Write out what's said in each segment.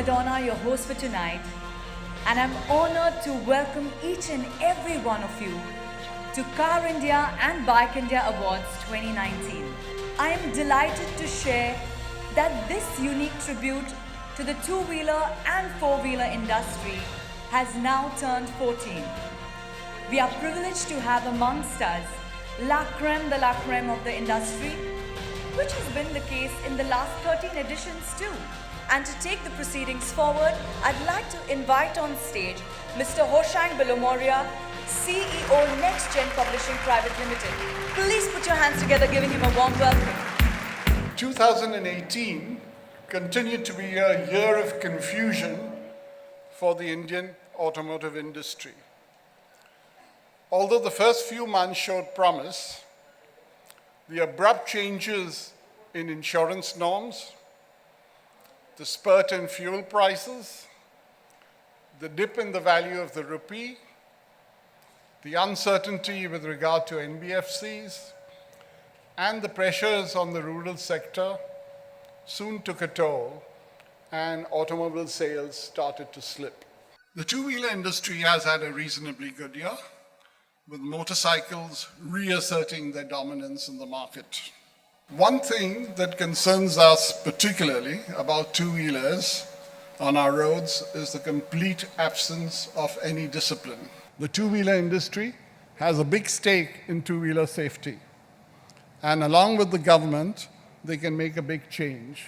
Madonna, your host for tonight, and I'm honored to welcome each and every one of you to Car India and Bike India Awards 2019. I am delighted to share that this unique tribute to the two-wheeler and four-wheeler industry has now turned 14. We are privileged to have amongst us la crème de la crème of the industry, which has been the case in the last 13 editions too. And to take the proceedings forward, I'd like to invite on stage Mr. Hoshang Bilomoria, CEO Next Gen Publishing Private Limited. Please put your hands together, giving him a warm welcome. 2018 continued to be a year of confusion for the Indian automotive industry. Although the first few months showed promise, the abrupt changes in insurance norms, the spurt in fuel prices, the dip in the value of the rupee, the uncertainty with regard to NBFCs, and the pressures on the rural sector soon took a toll, and automobile sales started to slip. The two-wheeler industry has had a reasonably good year, with motorcycles reasserting their dominance in the market. One thing that concerns us particularly about two-wheelers on our roads is the complete absence of any discipline. The two-wheeler industry has a big stake in two-wheeler safety, and along with the government, they can make a big change.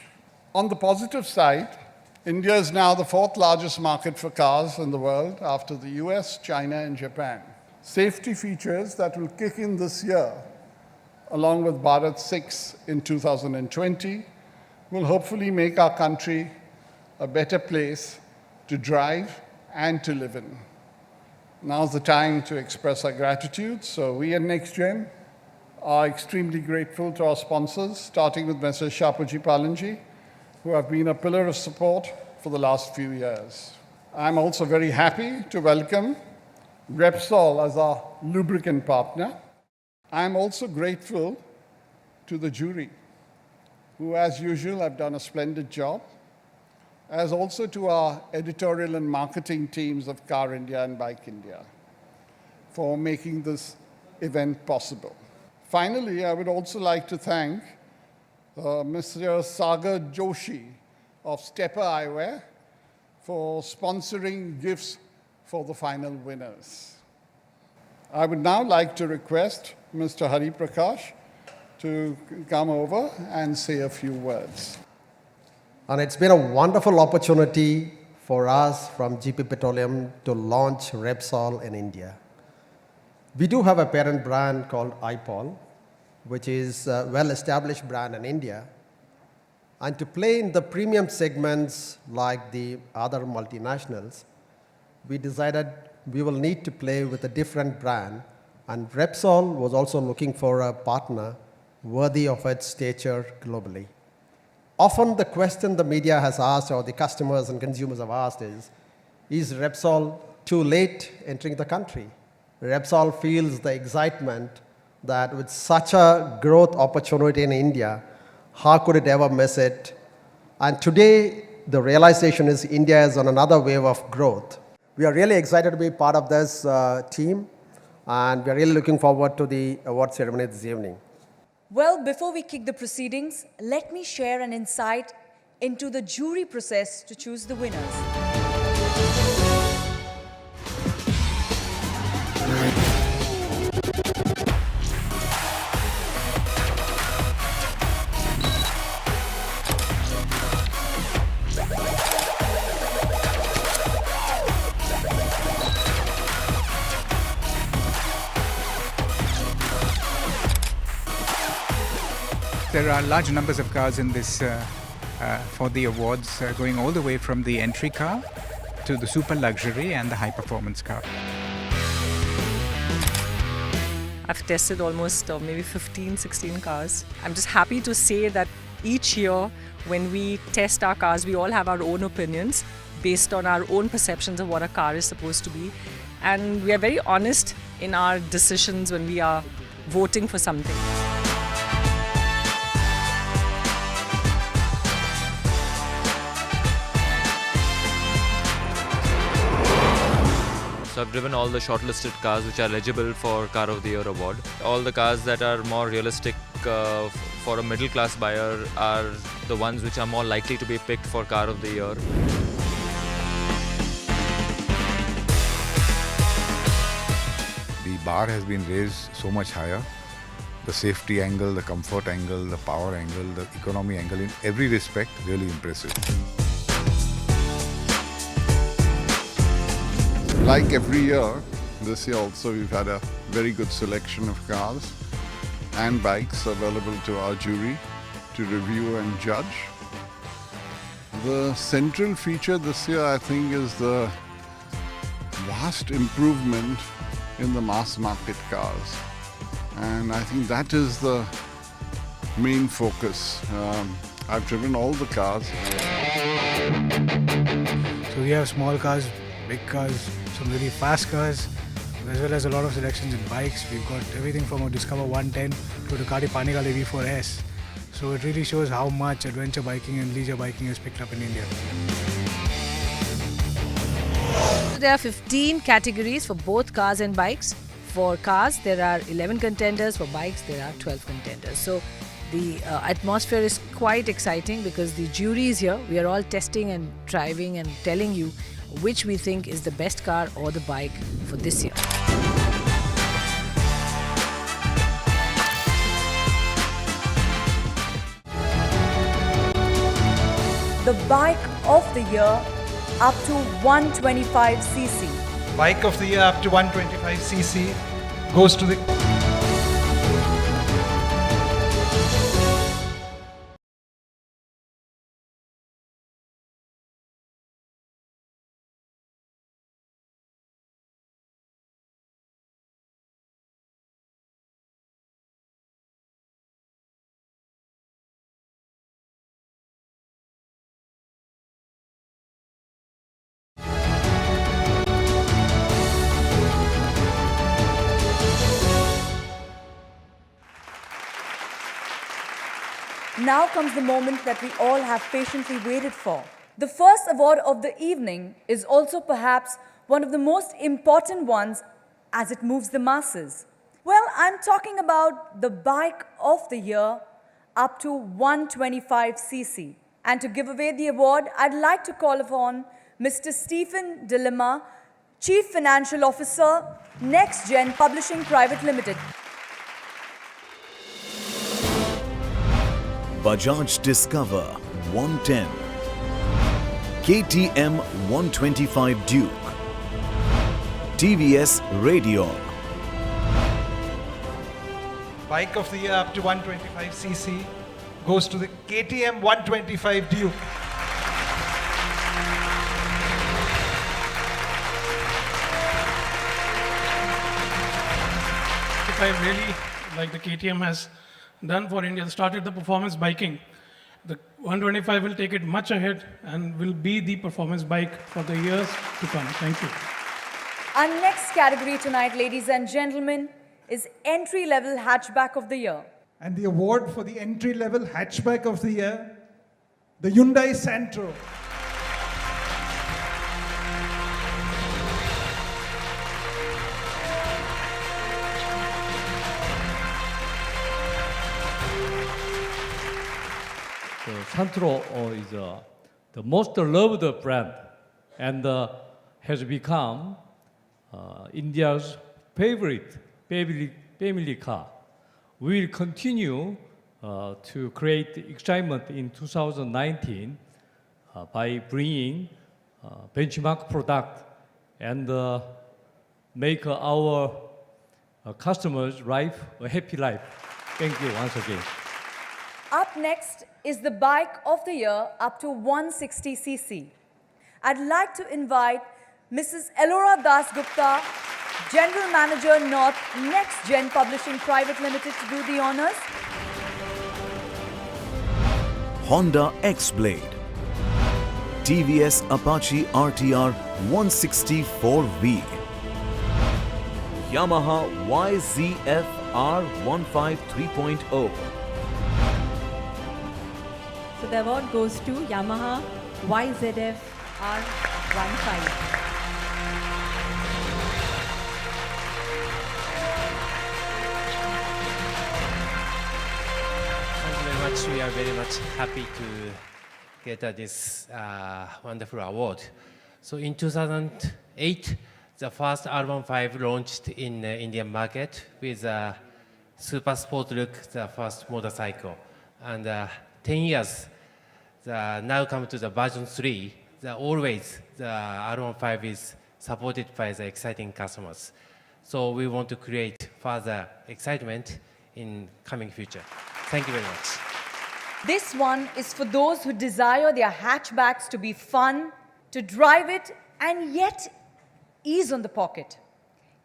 On the positive side, India is now the fourth largest market for cars in the world after the US, China, and Japan. Safety features that will kick in this year, along with Bharat 6 in 2020, will hopefully make our country a better place to drive and to live in. Now's the time to express our gratitude. So we at NextGen are extremely grateful to our sponsors, starting with Mr. Shapuji Palanji, who have been a pillar of support for the last few years. I'm also very happy to welcome Repsol as our lubricant partner. I'm also grateful to the jury, who as usual have done a splendid job, as also to our editorial and marketing teams of Car India and Bike India for making this event possible. Finally, I would also like to thank Mr. Sagar Joshi of Stepper Eyewear for sponsoring gifts for the final winners. I would now like to request Mr. Hari Prakash to come over and say a few words. And it's been a wonderful opportunity for us from GP Petroleum to launch Repsol in India. We do have a parent brand called iPol, which is a well-established brand in India. And to play in the premium segments like the other multinationals, we decided we will need to play with a different brand, and Repsol was also looking for a partner worthy of its stature globally. Often the question the media has asked, or the customers and consumers have asked is Repsol too late entering the country? Repsol feels the excitement that with such a growth opportunity in India, how could it ever miss it? And today, the realization is India is on another wave of growth. We are really excited to be part of this team, and we are really looking forward to the award ceremony this evening. Well, before we kick the proceedings, let me share an insight into the jury process to choose the winners. There are large numbers of cars in this for the awards, going all the way from the entry car to the super luxury and the high performance car. I've tested almost maybe 15, 16 cars. I'm just happy to say that each year when we test our cars, we all have our own opinions based on our own perceptions of what a car is supposed to be. And we are very honest in our decisions when we are voting for something. So I've driven all the shortlisted cars which are eligible for Car of the Year award. All the cars that are more realistic for a middle class buyer are the ones which are more likely to be picked for Car of the Year. The bar has been raised so much higher. The safety angle, the comfort angle, the power angle, the economy angle, in every respect, really impressive. Like every year, this year also we've had a very good selection of cars and bikes available to our jury to review and judge. The central feature this year, I think, is the vast improvement in the mass market cars. And I think that is the main focus. I've driven all the cars. So we have small cars, big cars, some really fast cars, as well as a lot of selections in bikes. We've got everything from a Discover 110 to the Ducati Panigale V4S. So it really shows how much adventure biking and leisure biking has picked up in India. There are 15 categories for both cars and bikes. For cars, there are 11 contenders. For bikes, there are 12 contenders. So the atmosphere is quite exciting because the jury is here. We are all testing and driving and telling you which we think is the best car or the bike for this year. The bike of the year up to 125cc. Bike of the year up to 125cc goes to the Now comes the moment that we all have patiently waited for. The first award of the evening is also perhaps one of the most important ones as it moves the masses. Well, I'm talking about the bike of the year up to 125cc. And to give away the award, I'd like to call upon Mr. Stephen Dilema, Chief Financial Officer, Next Gen Publishing Private Limited. Bajaj Discover 110, KTM 125 Duke, TVS Radeon. bike of the year up to 125cc goes to the KTM 125 Duke. I really like the KTM has done for India, started the performance biking. The 125 will take it much ahead and will be the performance bike for the years to come. Thank you. Our next category tonight, ladies and gentlemen, is entry-level hatchback of the year. And the award for the entry-level hatchback of the year, the Hyundai Santro. Santro is the most loved brand and has become India's favorite family car. We will continue to create excitement in 2019 by bringing benchmark product and make our customers' life a happy life. Thank you once again. Up next is the bike of the year up to 160cc. I'd like to invite Mrs. Elora Das Gupta, General Manager North, Next Gen Publishing Private Limited, to do the honors. Honda X-Blade, TVS Apache RTR 164V, Yamaha YZF R15 3.0. So the award goes to Yamaha YZF R15. much. We are very much happy to get this wonderful award. So in 2008, the first R15 launched in the Indian market with a super sport look, the first motorcycle. And 10 years, now come to the version 3, always the R15 is supported by the exciting customers. So we want to create further excitement in coming future. Thank you very much. This one is for those who desire their hatchbacks to be fun, to drive it, and yet ease on the pocket.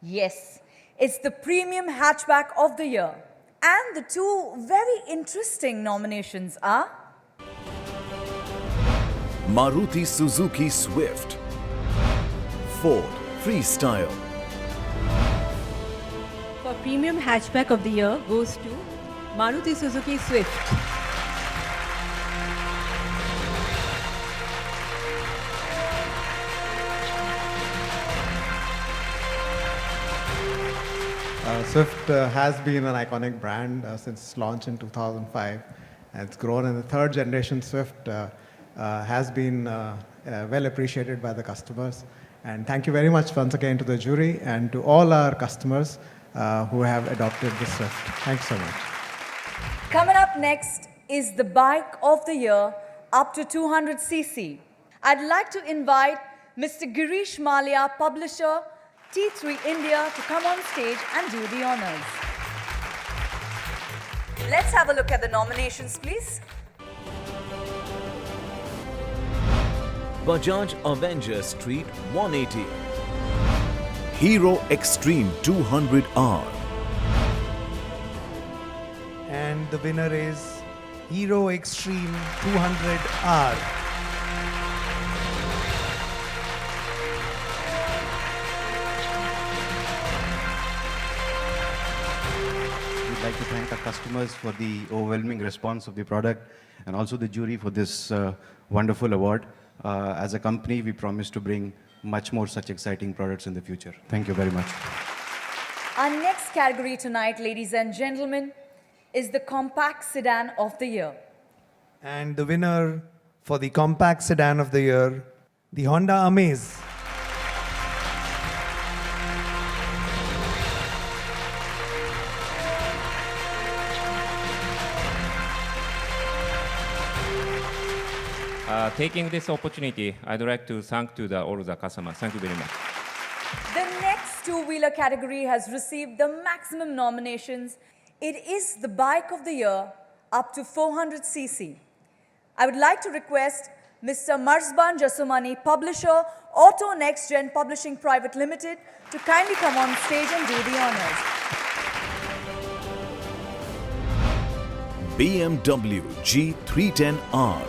Yes, it's the Premium Hatchback of the Year. And the two very interesting nominations are Maruti Suzuki Swift, Ford Freestyle. For Premium Hatchback of the Year goes to Maruti Suzuki Swift. Swift has been an iconic brand since its launch in 2005. And it's grown, and the third generation Swift has been well appreciated by the customers. And thank you very much once again to the jury and to all our customers who have adopted the Swift. Thanks so much. Coming up next is the Bike of the Year up to 200cc. I'd like to invite Mr. Girish Malia, publisher, T3 India, to come on stage and do the honors. Let's have a look at the nominations, please. Bajaj Avenger Street 180, Hero Extreme 200R. And the winner is Hero Extreme 200R. We'd like to thank our customers for the overwhelming response of the product and also the jury for this wonderful award. As a company, we promise to bring much more such exciting products in the future. Thank you very much. Our next category tonight, ladies and gentlemen, is the Compact Sedan of the Year. And the winner for the Compact Sedan of the Year, the Honda Amaze. Taking this opportunity, I'd like to thank all the customers. Thank you very much. The next two-wheeler category has received the maximum nominations. It is the Bike of the Year up to 400cc. I would like to request Mr. Marzban Jasumani, publisher, Auto Next Gen Publishing Private Limited, to kindly come on stage and do the honors. BMW G310R,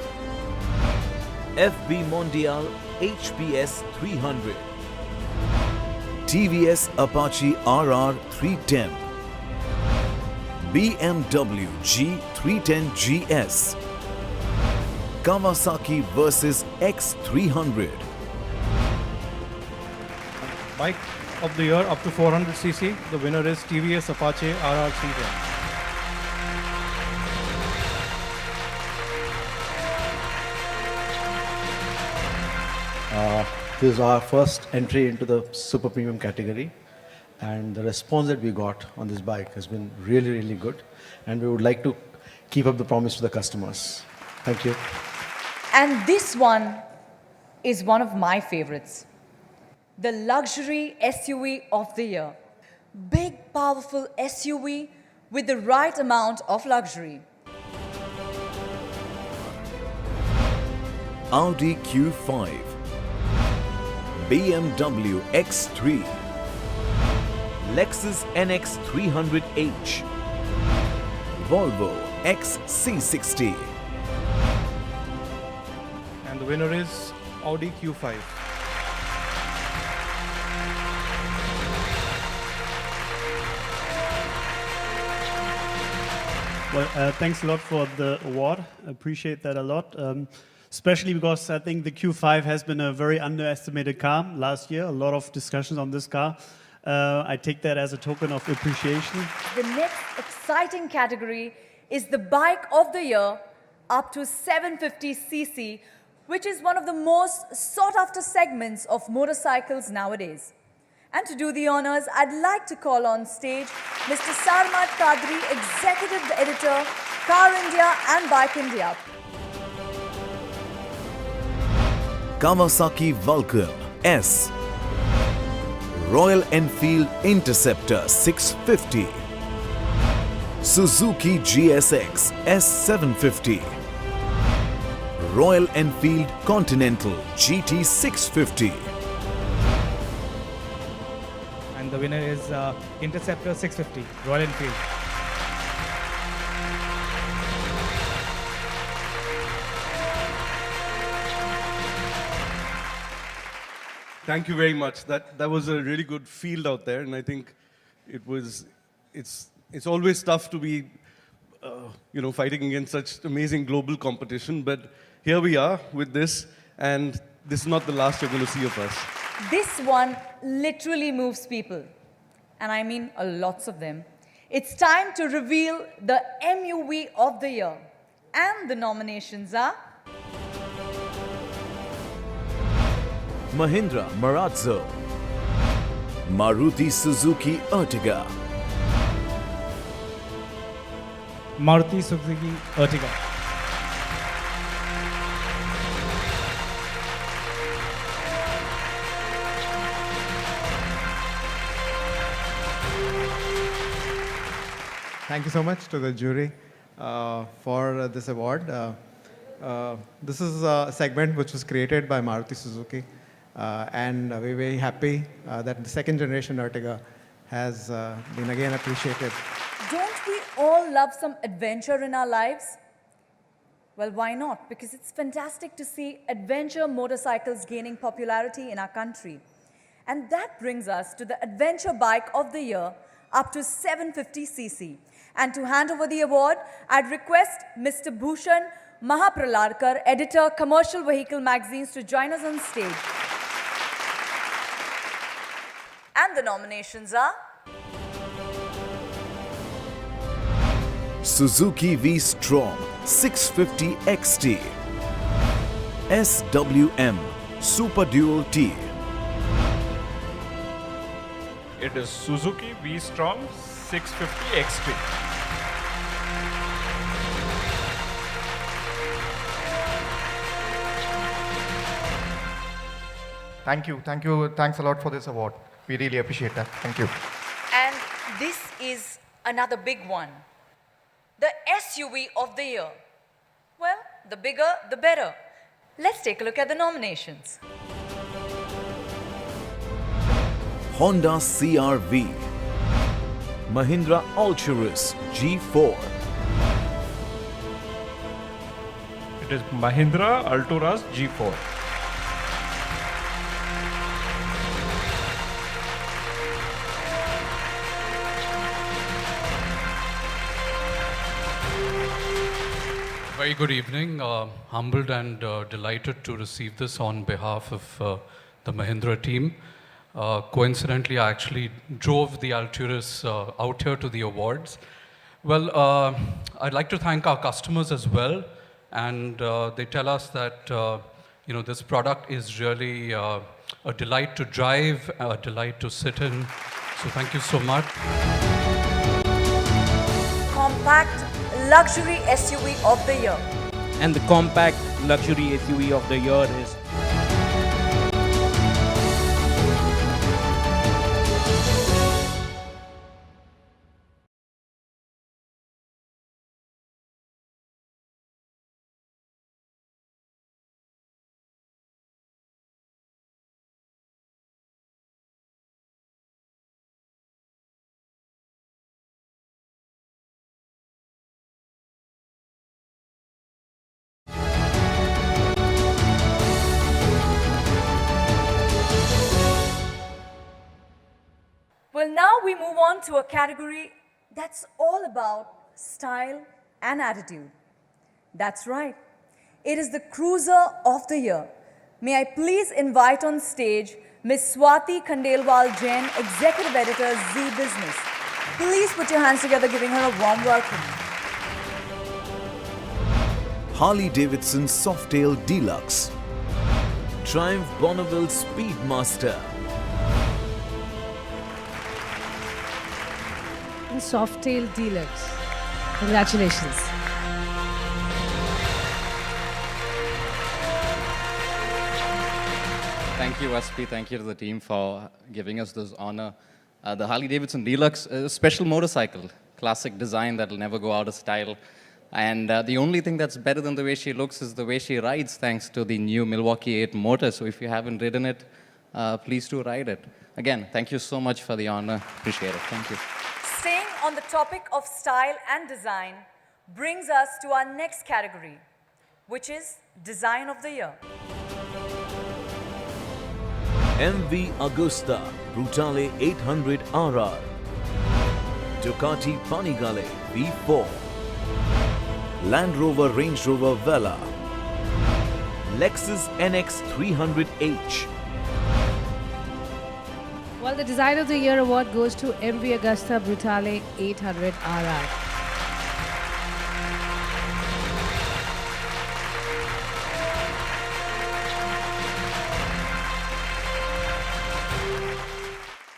FB Mondial HPS 300, TVS Apache RR 310, BMW G310 GS, Kawasaki versus X300. Bike of the Year up to 400cc. The winner is TVS Apache RR 310. This is our first entry into the super premium category, and the response that we got on this bike has been really, really good, and we would like to keep up the promise to the customers. Thank you. And this one is one of my favorites. The Luxury SUV of the Year. Big, powerful SUV with the right amount of luxury. Audi Q5, BMW X3, Lexus NX 300h, Volvo XC60. And the winner is Audi Q5. Well, thanks a lot for the award. I appreciate that a lot. Especially because I think the Q5 has been a very underestimated car last year. A lot of discussions on this car. I take that as a token of appreciation. The next exciting category is the Bike of the Year up to 750cc, which is one of the most sought-after segments of motorcycles nowadays. And to do the honors, I'd like to call on stage Mr. Sarmat Kadri, Executive Editor, Car India and Bike India. Kawasaki Vulcan S, Royal Enfield Interceptor 650, Suzuki GSX S750, Royal Enfield Continental GT 650. And the winner is Interceptor 650, Royal Enfield. Thank you very much. That was a really good field out there, and I think it's always tough to be fighting against such amazing global competition. But here we are with this, and this is not the last you're going to see of us. This one literally moves people, and I mean lots of them. It's time to reveal the MUV of the year, and the nominations are Mahindra Marazzo, Maruti Suzuki Ertiga, Maruti Suzuki Ertiga. Thank you so much to the jury for this award. This is a segment which was created by Maruti Suzuki, and we're very happy that the second generation Ertiga has been again appreciated. Don't we all love some adventure in our lives? Well, why not? Because it's fantastic to see adventure motorcycles gaining popularity in our country. And that brings us to the Adventure Bike of the Year up to 750cc. And to hand over the award, I'd request Mr. Bhushan Mahapraladkar, editor, Commercial Vehicle Magazines, to join us on stage. And the nominations are Suzuki V-Strom 650 XT, SWM Super Dual T. It is Suzuki V-Strom 650 XT. Thank you. Thanks a lot for this award. We really appreciate that. Thank you. And this is another big one. The SUV of the year. Well, the bigger, the better. Let's take a look at the nominations. Honda CR-V, Mahindra Alturas G4, It is Mahindra Alturas G4. Very good evening. Humbled and delighted to receive this on behalf of the Mahindra team. Coincidentally, I actually drove the Alturas out here to the awards. Well, I'd like to thank our customers as well, and they tell us that this product is really a delight to drive, a delight to sit in. So thank you so much. Compact Luxury SUV of the Year. And the Compact Luxury SUV of the Year is Well, now we move on to a category that's all about style and attitude. That's right. It is the Cruiser of the Year. May I please invite on stage Ms. Swati Khandelwal Jain, Executive Editor, Z Business. Please put your hands together, giving her a warm welcome. Harley-Davidson Softail Deluxe, Triumph Bonneville Speedmaster, Softail Deluxe. Congratulations. Thank you, SP. Thank you to the team for giving us this honor. The Harley-Davidson Deluxe is a special motorcycle, classic design that will never go out of style. And the only thing that's better than the way she looks is the way she rides, thanks to the new Milwaukee 8 motor. So if you haven't ridden it, please do ride it. Again, thank you so much for the honor. Appreciate it. Thank you. Staying on the topic of style and design brings us to our next category, which is Design of the Year. MV Agusta Brutale 800 RR, Ducati Panigale V4, Land Rover Range Rover Vela, Lexus NX 300H. Well, the Design of the Year award goes to MV Agusta Brutale 800 RR.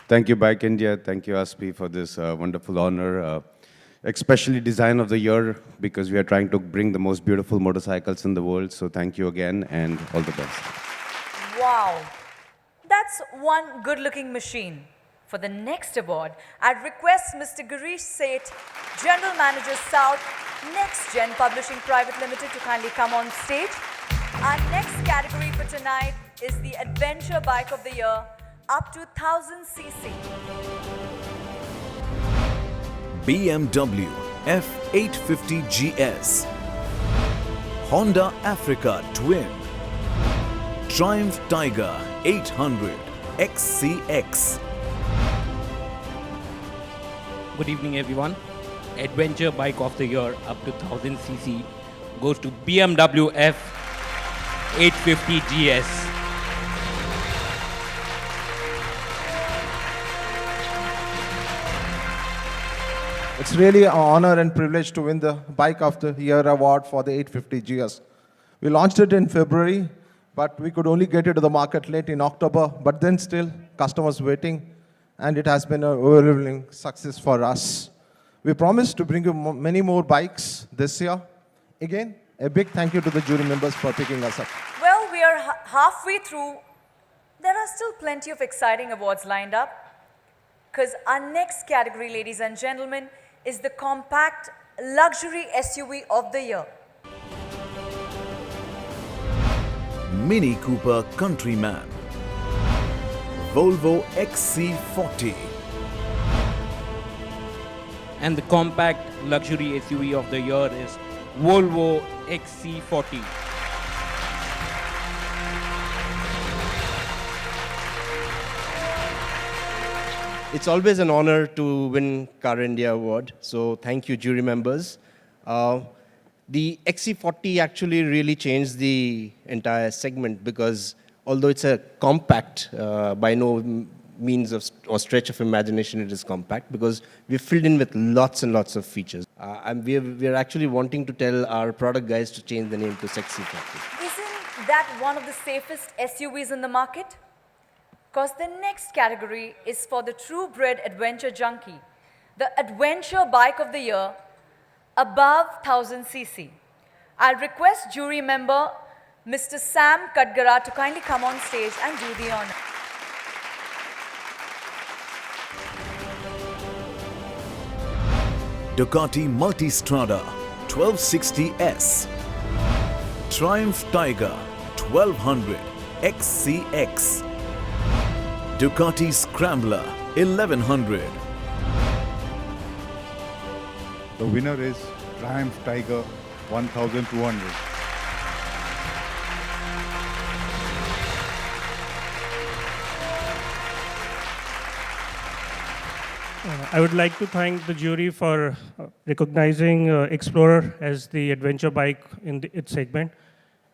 Thank you, Bike India. Thank you, ASPI, for this wonderful honor. Especially Design of the Year, because we are trying to bring the most beautiful motorcycles in the world. So thank you again, and all the best. Wow, that's one good-looking machine. For the next award, I'd request Mr. Girish Seth, General Manager South, Next Gen Publishing Private Limited, to kindly come on stage. Our next category for tonight is the Adventure Bike of the Year, up to 1000cc. BMW F850 GS, Honda Africa Twin, Triumph Tiger 800 XCX. Good evening, everyone. Adventure Bike of the Year up to 1000cc goes to BMW F850 GS. It's really an honor and privilege to win the Bike of the Year award for the 850 GS. We launched it in February, but we could only get it to the market late in October, but then still customers waiting, and it has been an overwhelming success for us. We promise to bring you many more bikes this year. Again, a big thank you to the jury members for picking us up. Well, we are halfway through. There are still plenty of exciting awards lined up, because our next category, ladies and gentlemen, is the Compact Luxury SUV of the Year. Mini Cooper Countryman, Volvo XC40. And the Compact Luxury SUV of the Year is Volvo XC40. It's always an honor to win Car India Award, so thank you, jury members. The XC40 actually really changed the entire segment, because although it's a compact, by no means or stretch of imagination it is compact, because we've filled in with lots and lots of features. And we're actually wanting to tell our product guys to change the name to XC40. Isn't that one of the safest SUVs in the market? Because the next category is for the true-bred adventure junkie, the Adventure Bike of the Year, above 1000cc. I'll request jury member Mr. Sam Kadgara to kindly come on stage and do the honor. Ducati Multistrada 1260S, Triumph Tiger 1200 XCX, Ducati Scrambler 1100. The winner is Triumph Tiger 1200. I would like to thank the jury for recognizing Explorer as the adventure bike in its segment.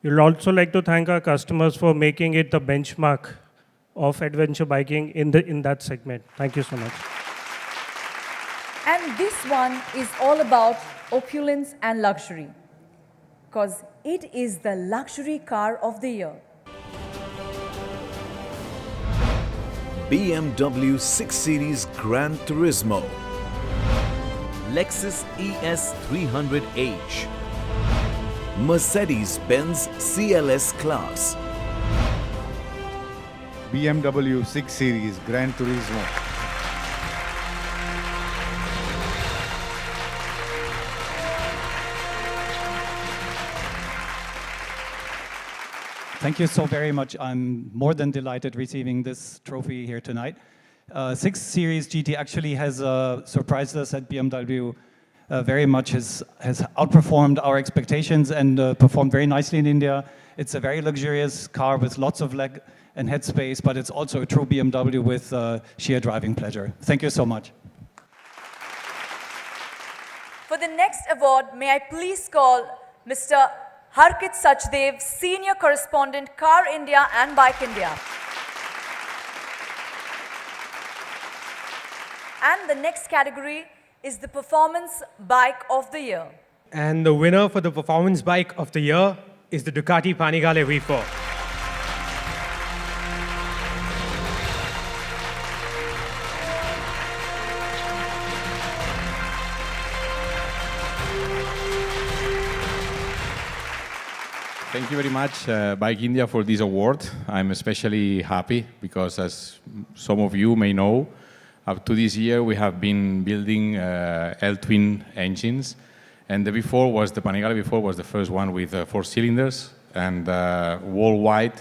We would also like to thank our customers for making it the benchmark of adventure biking in that segment. Thank you so much. And this one is all about opulence and luxury. Because It is the luxury car of the year. BMW 6 Series Gran Turismo, Lexus ES 300h, Mercedes-Benz CLS Class, BMW 6 Series Gran Turismo, Thank you so very much. I'm more than delighted receiving this trophy here tonight. 6 Series GT actually has surprised us at BMW very much, has outperformed our expectations and performed very nicely in India. It's a very luxurious car with lots of leg and head space, but it's also a true BMW with sheer driving pleasure. Thank you so much. For the next award, may I please call Mr. Harkit Sachdev, Senior Correspondent, Car India and Bike India. And the next category is the Performance Bike of the Year. And the winner for the Performance Bike of the Year is the Ducati Panigale V4. Thank you very much, Bike India, for this award. I'm especially happy because, as some of you may know, up to this year we have been building L-twin engines, and the Panigale V4 was the first one with 4 cylinders, and worldwide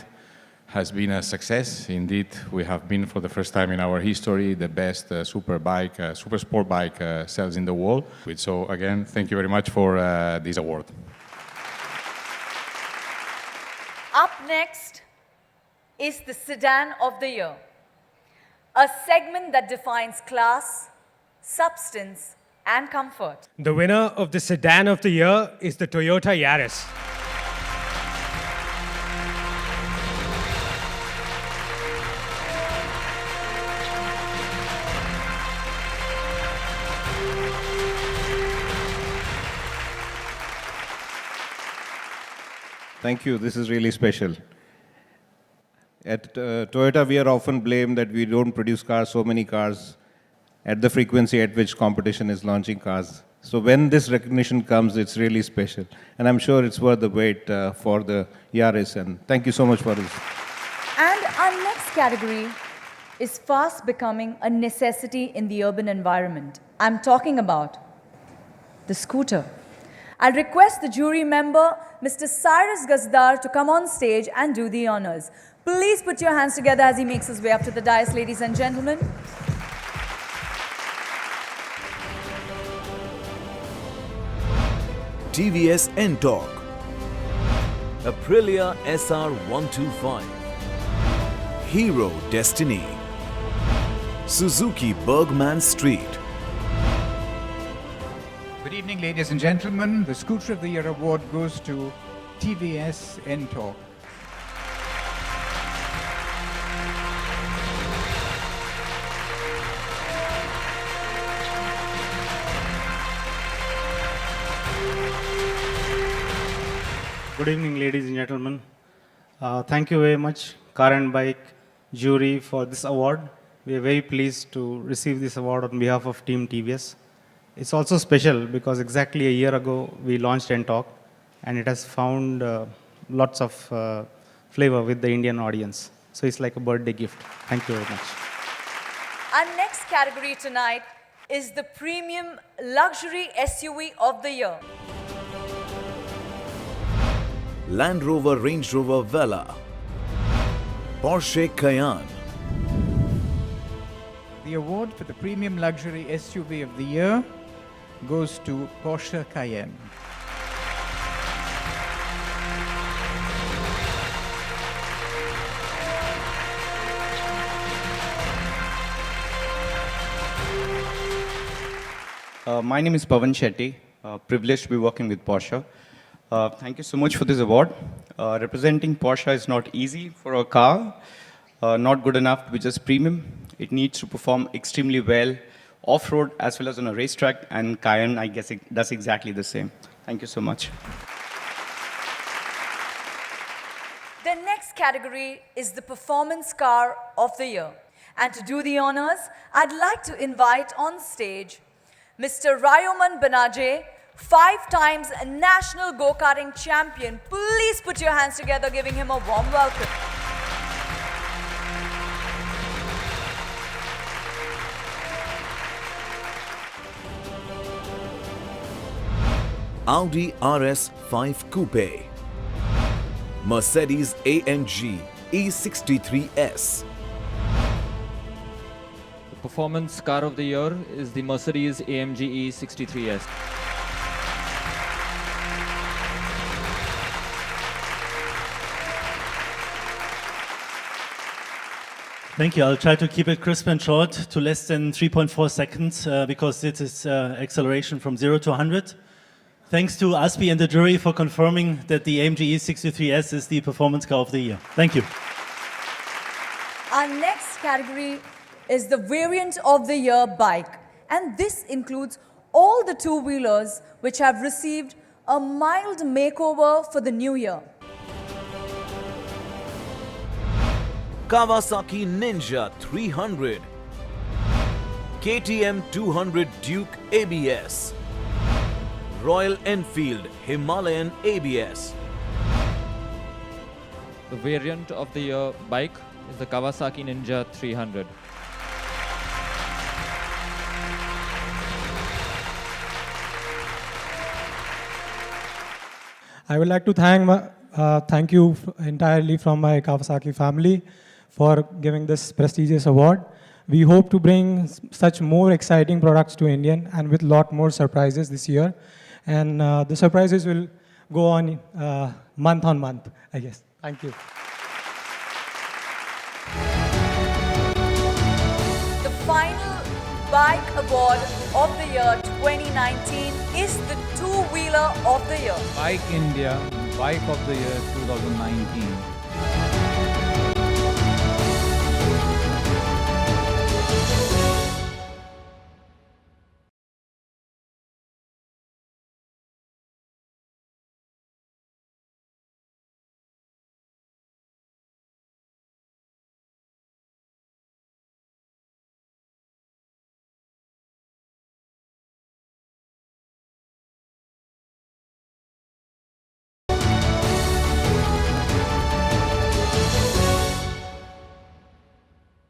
has been a success. Indeed, we have been, for the first time in our history, the best super sport bike sales in the world. So again, thank you very much for this award. Up next is the Sedan of the Year, a segment that defines class, substance, and comfort. The winner of the Sedan of the Year is the Toyota Yaris. Thank you. This is really special. At Toyota, we are often blamed that we don't produce cars, so many cars, at the frequency at which competition is launching cars. So when this recognition comes, it's really special. And I'm sure it's worth the wait for the Yaris. And thank you so much for this. And our next category is fast becoming a necessity in the urban environment. I'm talking about the scooter. I'll request the jury member, Mr. Cyrus Gazdar, to come on stage and do the honors. Please put your hands together as he makes his way up to the dais, ladies and gentlemen. TVS N-Torque, Aprilia SR 125, Hero Destiny, Suzuki Bergman Street. Good evening, ladies and gentlemen. The Scooter of the Year award goes to TVS N-Torque. Good evening, ladies and gentlemen. Thank you very much, Car and Bike jury, for this award. We are very pleased to receive this award on behalf of Team TVS. It's also special because exactly a year ago we launched N-Torque, and it has found lots of flavor with the Indian audience. So it's like a birthday gift. Thank you very much. Our next category tonight is the Premium Luxury SUV of the Year. Land Rover Range Rover Vela, Porsche Cayenne. The award for the Premium Luxury SUV of the Year goes to Porsche Cayenne. My name is Pawan Shetty, privileged to be working with Porsche. Thank you so much for this award. Representing Porsche is not easy for a car, not good enough to be just premium. It needs to perform extremely well off-road as well as on a racetrack, and Cayenne, I guess, it does exactly the same. Thank you so much. The next category is the Performance Car of the Year. And to do the honors, I'd like to invite on stage Mr. Rayoman Banaje, 5 times national go-karting champion. Please put your hands together, giving him a warm welcome. Audi RS5 Coupe, Mercedes AMG E63S. The Performance Car of the Year is the Mercedes AMG E63S. Thank you. I'll try to keep it crisp and short to less than 3.4 seconds because it is acceleration from 0 to 100. Thanks to Aspi and the jury for confirming that the AMG E63S is the Performance Car of the Year. Thank you. Our next category is the Variant of the Year bike. And this includes all the two-wheelers which have received a mild makeover for the new year. Kawasaki Ninja 300, KTM 200 Duke ABS, Royal Enfield Himalayan ABS. The Variant of the Year bike is the Kawasaki Ninja 300. I would like to thank you entirely from my Kawasaki family for giving this prestigious award. We hope to bring such more exciting products to Indian and with lot more surprises this year. And the surprises will go on month on month, I guess. Thank you. The final Bike Award of the Year 2019 is the Two-Wheeler of the Year. Bike India Bike of the Year 2019.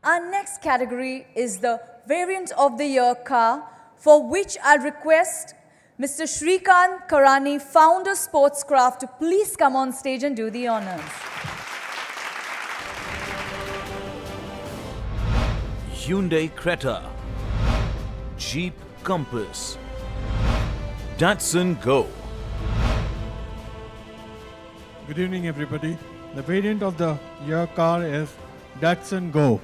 Our next category is the Variant of the Year car, for which I request Mr. Shrikant Karani, founder Sportscraft, to please come on stage and do the honors. Hyundai Creta, Jeep Compass, Datsun Go. Good evening, everybody. The Variant of the Year car is Datsun Go.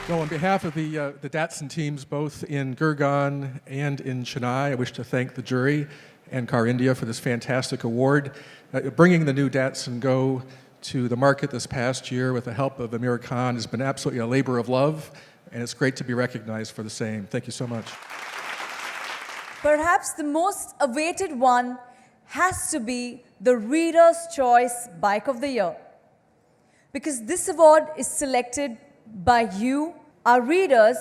So on behalf of the Datsun teams, both in Gurgaon and in Chennai, I wish to thank the jury and Car India for this fantastic award. Bringing the new Datsun Go to the market this past year with the help of Amir Khan has been absolutely a labor of love, and it's great to be recognized for the same. Thank you so much. Perhaps the most awaited one has to be the Reader's Choice Bike of the Year, because this award is selected by you, our readers,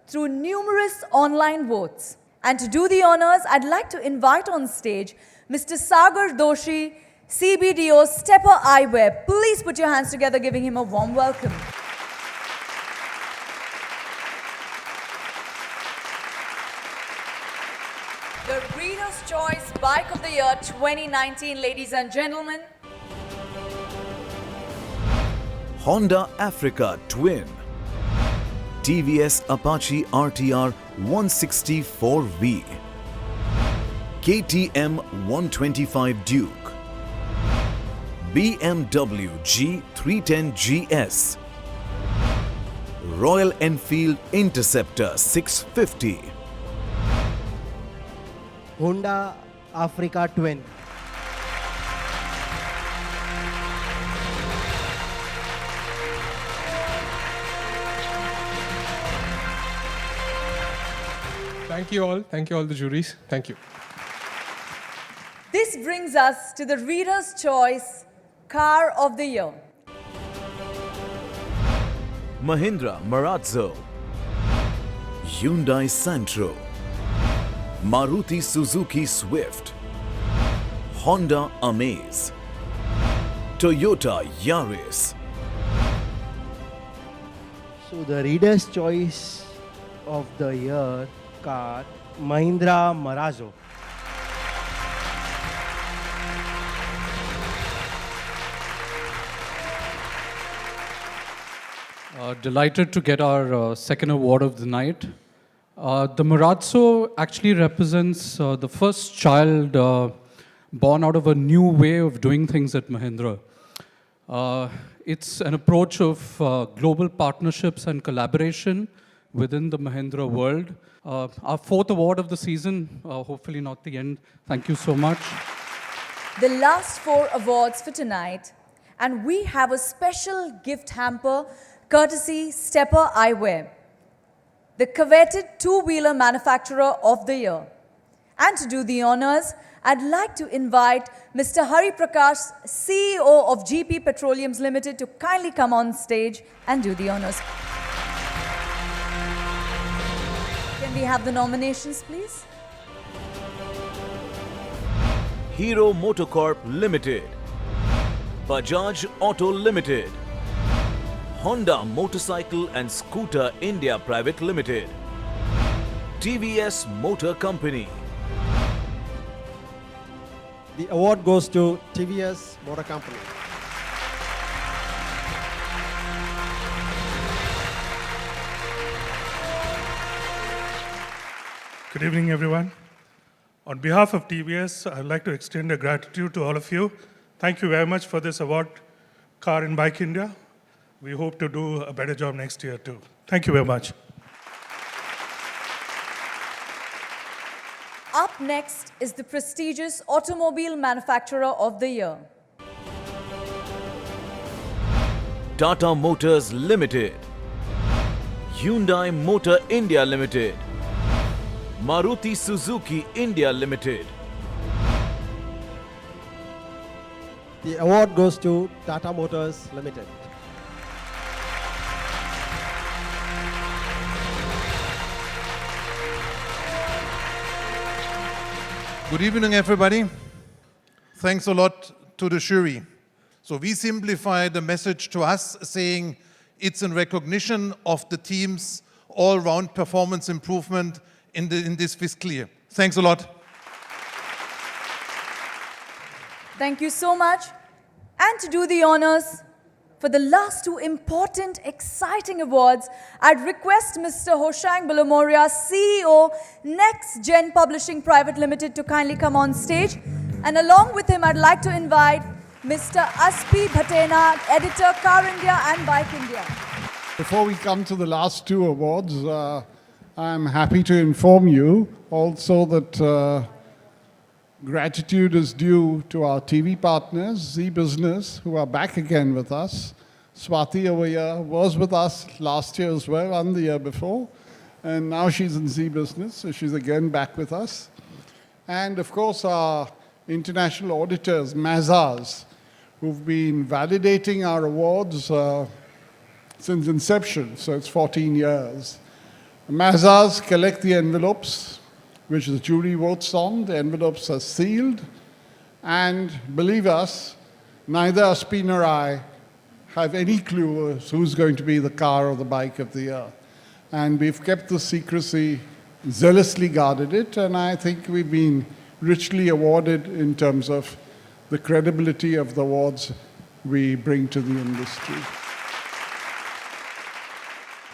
through numerous online votes. And to do the honors, I'd like to invite on stage Mr. Sagar Doshi, CBDO Stepper Eyewear. Please put your hands together, giving him a warm welcome. The Reader's Choice Bike of the Year 2019, ladies and gentlemen. Honda Africa Twin, TVS Apache RTR 164V, KTM 125 Duke, BMW G310 GS, Royal Enfield Interceptor 650, Honda Africa Twin, Thank you all. Thank you all the juries. Thank you. This brings us to the Reader's Choice Car of the Year. Mahindra Marazzo, Hyundai Santro, Maruti Suzuki Swift, Honda Amaze, Toyota Yaris. So the Reader's Choice of the Year car, Mahindra Marazzo. Delighted to get our second award of the night. The Marazzo actually represents the first child born out of a new way of doing things at Mahindra. It's an approach of global partnerships and collaboration within the Mahindra world. Our fourth award of the season, hopefully not the end. Thank you so much. The last 4 awards for tonight, and we have a special gift hamper courtesy Stepper Eyewear, the coveted two-wheeler manufacturer of the year. And to do the honors, I'd like to invite Mr. Hari Prakash, CEO of GP Petroleums Limited, to kindly come on stage and do the honors. Can we have the nominations, please? Hero Motocorp Limited, Bajaj Auto Limited, Honda Motorcycle and Scooter India Private Limited, TVS Motor Company. The award goes to TVS Motor Company. Good evening, everyone. On behalf of TVS, I'd like to extend a gratitude to all of you. Thank you very much for this award, Car and Bike India. We hope to do a better job next year, too. Thank you very much. Up next is the prestigious Automobile Manufacturer of the Year. Tata Motors Limited, Hyundai Motor India Limited, Maruti Suzuki India Limited. The award goes to Tata Motors Limited. Good evening, everybody. Thanks a lot to the jury. So we simplified the message to us saying it's in recognition of the team's all-round performance improvement in this fiscal year. Thanks a lot. Thank you so much. And to do the honors, for the last 2 important, exciting awards, I'd request Mr. Hoshang Balamoria, CEO, Next Gen Publishing Private Limited, to kindly come on stage. And along with him, I'd like to invite Mr. Aspi Bhatena, Editor, Car India and Bike India. Before we come to the last 2 awards, I'm happy to inform you also that gratitude is due to our TV partners, Z Business, who are back again with us. Swati over here was with us last year as well and the year before. And now she's in Z Business, so she's again back with us. And of course, our international auditors, Mazars, who've been validating our awards since inception, so it's 14 years. Mazars collect the envelopes, which the jury votes on. The envelopes are sealed. And believe us, neither Aspi nor I have any clue as who's going to be the car or the bike of the year. And we've kept the secrecy, zealously guarded it, and I think we've been richly awarded in terms of the credibility of the awards we bring to the industry.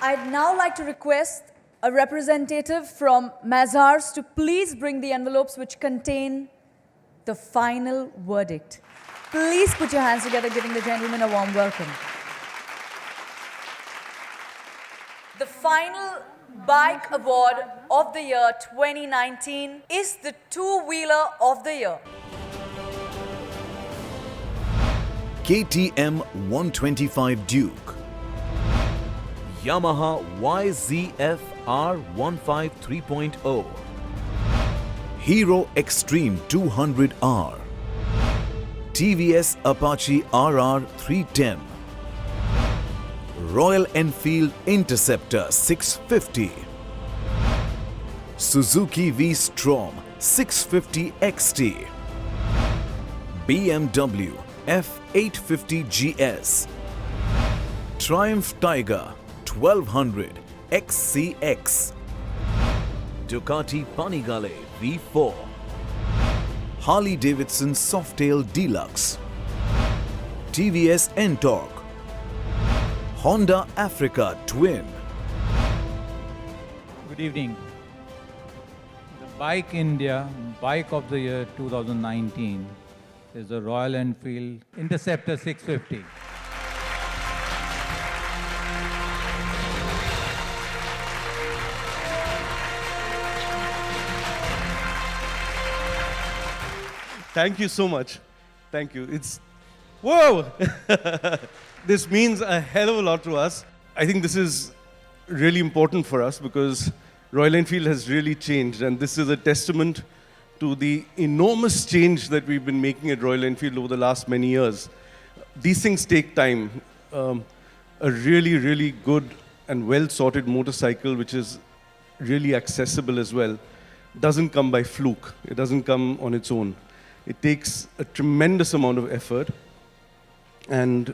I'd now like to request a representative from Mazars to please bring the envelopes which contain the final verdict. Please put your hands together, giving the gentleman a warm welcome. The final Bike Award of the Year 2019 is the Two-Wheeler of the Year. KTM 125 Duke, Yamaha YZF R153.0, Hero Extreme 200R, TVS Apache RR 310, Royal Enfield Interceptor 650, Suzuki V-Strom 650 XT, BMW F850 GS, Triumph Tiger 1200 XCX, Ducati Panigale V4, Harley Davidson Softail Deluxe, TVS Ntorq, Honda Africa Twin. Good evening. The Bike India Bike of the Year 2019 is the Royal Enfield Interceptor 650. Thank you so much. Thank you. It's, whoa! This means a hell of a lot to us. I think this is really important for us because Royal Enfield has really changed, and this is a testament to the enormous change that we've been making at Royal Enfield over the last many years. These things take time. A really, really good and well-sorted motorcycle, which is really accessible as well, doesn't come by fluke. It doesn't come on its own. It takes a tremendous amount of effort, and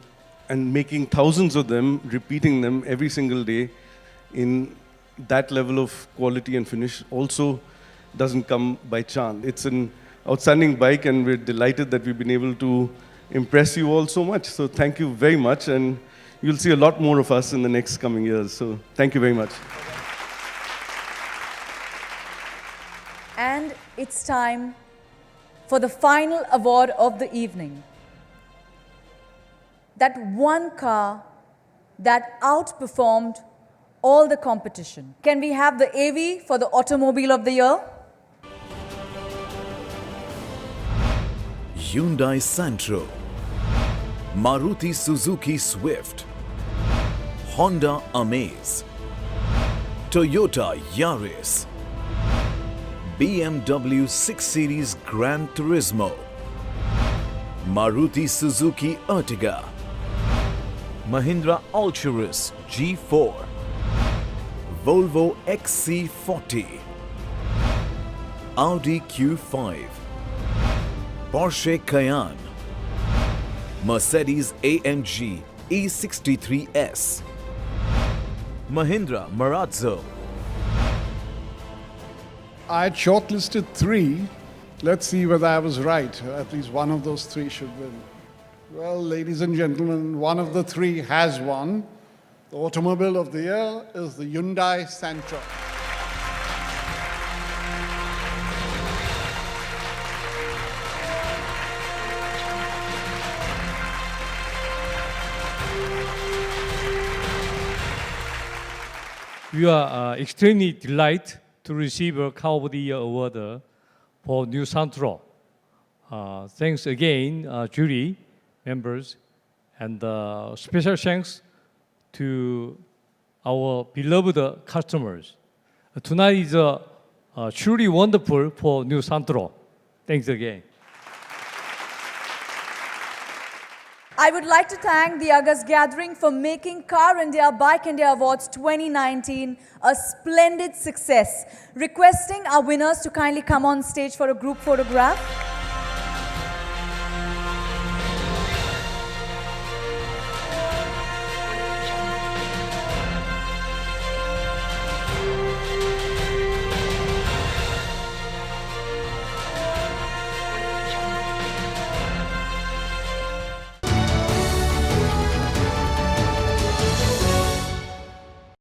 making thousands of them, repeating them every single day in that level of quality and finish also doesn't come by chance. It's an outstanding bike, and we're delighted that we've been able to impress you all so much. So thank you very much, and you'll see a lot more of us in the next coming years. So thank you very much. And it's time for the final award of the evening. That one car that outperformed all the competition. Can we have the AV for the Automobile of the Year? Hyundai Santro, Maruti Suzuki Swift, Honda Amaze, Toyota Yaris, BMW 6 Series Gran Turismo, Maruti Suzuki Ertiga, Mahindra Alturas G4, Volvo XC40, Audi Q5, Porsche Cayenne, Mercedes AMG E63S, Mahindra Marazzo. I had shortlisted 3. Let's see whether I was right. At least one of those 3 should win. Well, ladies and gentlemen, one of the 3 has won. The Automobile of the Year is the Hyundai Santro. We are extremely delighted to receive a Car of the Year award for New Santro. Thanks again, jury members, and special thanks to our beloved customers. Tonight is truly wonderful for New Santro. Thanks again. I would like to thank the August Gathering for making Car India Bike India Awards 2019 a splendid success. Requesting our winners to kindly come on stage for a group photograph.